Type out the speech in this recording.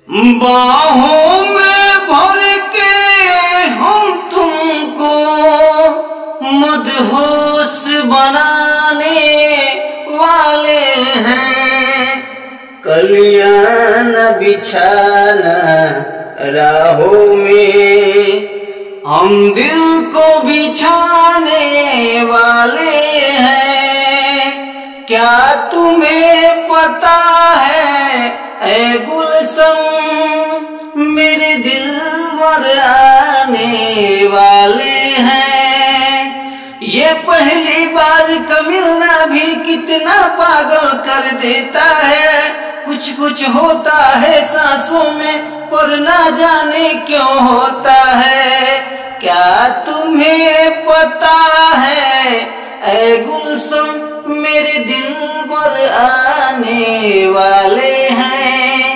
बाहों में भर के हम तुमको मदहोश बनाने वाले हैं। कलियां न बिछाना राहों में, हम दिल को बिछाने वाले हैं। क्या तुम्हें पता है ऐ गुलशन, मेरे दिलवर आने वाले हैं। ये पहली बार का मिलना भी कितना पागल कर देता है। कुछ कुछ होता है सांसों में, पर ना जाने क्यों होता है। क्या तुम्हें पता है ऐ गुलशन, मेरे दिल पर आने वाले हैं।